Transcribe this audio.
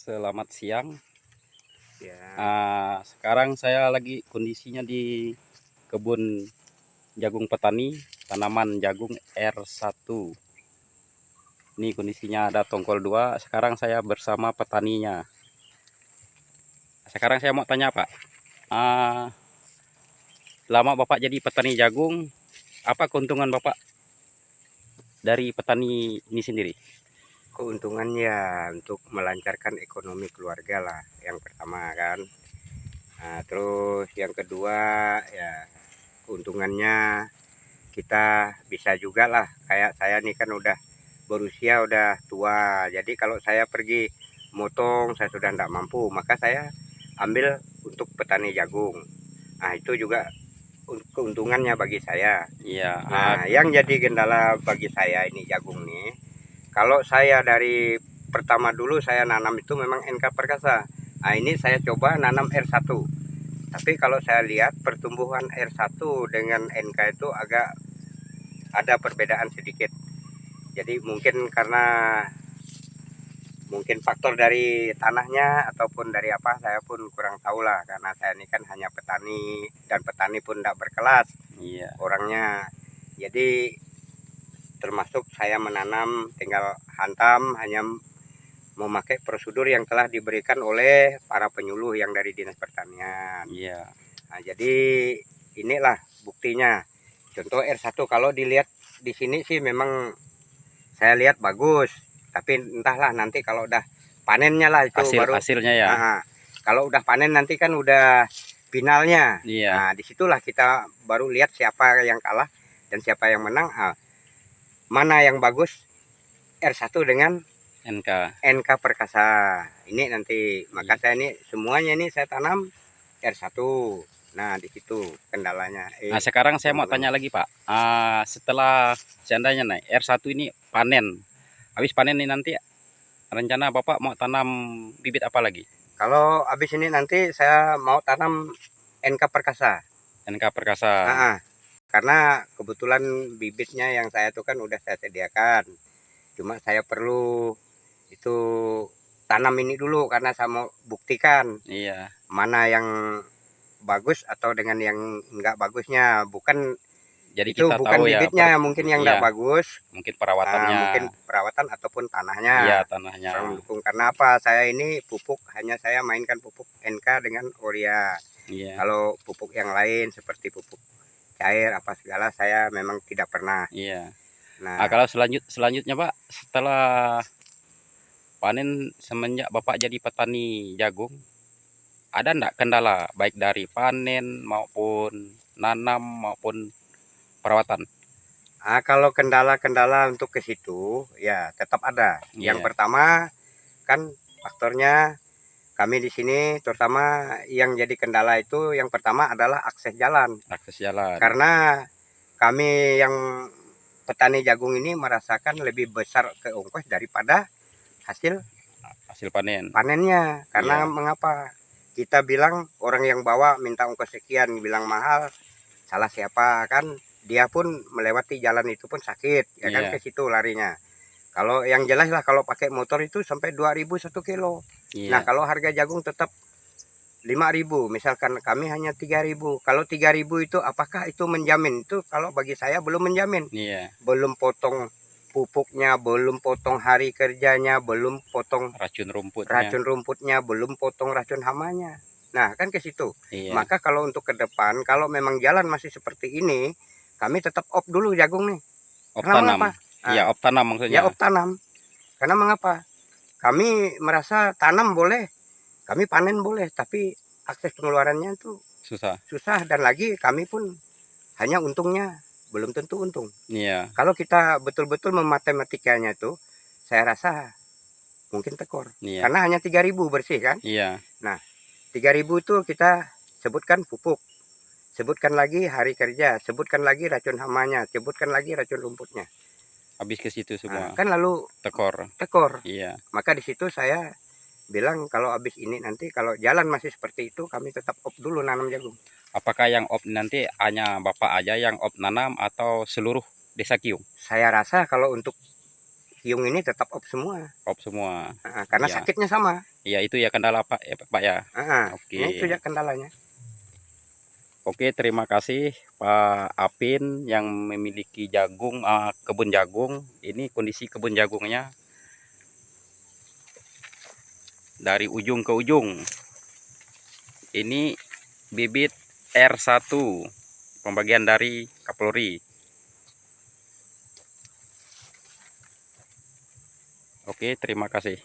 Selamat siang. Ya, Sekarang saya lagi kondisinya di kebun jagung petani, tanaman jagung R1. Ini kondisinya ada tongkol 2. Sekarang saya bersama petaninya. Sekarang saya mau tanya Pak, ah, lama Bapak jadi petani jagung, apa keuntungan Bapak dari petani ini sendiri? keuntungannya untuk melancarkan ekonomi keluarga lah yang pertama kan. Nah, terus yang kedua ya keuntungannya kita bisa juga lah, kayak saya nih kan udah berusia udah tua. Jadi kalau saya pergi motong saya sudah tidak mampu, maka saya ambil untuk petani jagung. Nah, itu juga keuntungannya bagi saya. Iya, Nah, yang jadi kendala bagi saya ini jagung nih, kalau saya dari pertama dulu saya nanam itu memang NK Perkasa. Nah, ini saya coba nanam R1. Tapi kalau saya lihat pertumbuhan R1 dengan NK itu agak ada perbedaan sedikit. Jadi mungkin faktor dari tanahnya ataupun dari apa saya pun kurang tahu lah, karena saya ini kan hanya petani dan petani pun tidak berkelas iya, orangnya. Jadi termasuk saya menanam tinggal hantam, hanya memakai prosedur yang telah diberikan oleh para penyuluh yang dari Dinas Pertanian. iya. Nah, jadi inilah buktinya. Contoh R1 kalau dilihat di sini sih memang saya lihat bagus, tapi entahlah nanti kalau udah panennya lah itu baru. Hasilnya ya. Nah, kalau udah panen nanti kan udah finalnya. Iya, Nah, disitulah kita baru lihat siapa yang kalah dan siapa yang menang. Nah, mana yang bagus R1 dengan NK. NK Perkasa. Ini nanti maka saya ini semuanya ini saya tanam R1. Nah, di situ kendalanya. Nah, sekarang saya mau tanya Keuntungannya. lagi, Pak. Setelah seandainya nih R1 ini panen, habis panen ini nanti rencana Bapak mau tanam bibit apa lagi? Kalau habis ini nanti saya mau tanam NK Perkasa. NK Perkasa. Nah, karena kebetulan bibitnya yang saya tuh kan udah saya sediakan. Cuma saya perlu itu tanam ini dulu karena saya mau buktikan Iya. mana yang bagus atau dengan yang enggak bagusnya. Bukan Jadi itu, kita bukan tahu ya, bibitnya mungkin yang enggak iya, bagus. mungkin perawatannya, Mungkin perawatan ataupun iya tanahnya tanahnya. kurang mendukung. Karena apa? Saya ini pupuk hanya saya mainkan pupuk NK dengan urea. Iya, Kalau pupuk yang lain seperti pupuk cair apa segala saya memang tidak pernah. iya. Nah, Kalau selanjutnya Pak, setelah panen semenjak Bapak jadi petani jagung, ada enggak kendala baik dari panen maupun nanam maupun perawatan? kalau kendala-kendala untuk ke situ ya tetap ada. Yang Iya, pertama kan faktornya kami di sini terutama yang jadi kendala itu yang pertama adalah akses jalan. akses jalan, Karena kami yang petani jagung ini merasakan lebih besar keongkos daripada hasil hasil panen. panennya. Karena Iya, mengapa? Kita bilang orang yang bawa minta ongkos sekian, bilang mahal, salah siapa kan? Dia pun melewati jalan itu pun sakit, ya kan, ke iya, situ larinya. Kalau yang jelas lah kalau pakai motor itu sampai 2.000 1 kilo. Nah, iya. kalau harga jagung tetap 5.000, misalkan kami hanya 3.000. Kalau 3.000 itu apakah itu menjamin? Itu kalau bagi saya belum menjamin. Iya, Belum potong pupuknya, belum potong hari kerjanya, belum potong racun rumputnya. racun rumputnya, belum potong racun hamanya. Nah, kan ke situ. Iya, Maka kalau untuk ke depan, kalau memang jalan masih seperti ini, kami tetap off dulu jagung nih. op Karena tanam. mengapa? Iya, Nah, op tanam ya maksudnya. off tanam. Karena mengapa? Kami merasa tanam boleh, kami panen boleh, tapi akses pengeluarannya itu Susah. susah dan lagi kami pun hanya untungnya belum tentu untung. Iya, Kalau kita betul-betul mematematikanya itu, saya rasa mungkin tekor. iya, Karena hanya 3.000 bersih kan? iya. Nah, 3.000 itu kita sebutkan pupuk, sebutkan lagi hari kerja, sebutkan lagi racun hamanya, sebutkan lagi racun rumputnya. Habis ke situ Nah, semua. kan lalu Tekor. tekor. Iya. Maka di situ saya bilang kalau habis ini nanti kalau jalan masih seperti itu kami tetap off dulu nanam jagung. Apakah yang op nanti hanya Bapak aja yang op nanam atau seluruh desa Kiung? Saya rasa kalau untuk hiung ini tetap off semua. Off semua. Karena Ya. sakitnya sama. Iya, itu ya kendala Pak ya. Oke. Itu ya kendalanya. Oke, terima kasih Pak Apin yang memiliki jagung, kebun jagung. Ini kondisi kebun jagungnya dari ujung ke ujung. Ini bibit R1, pembagian dari Kapolri. Oke, terima kasih.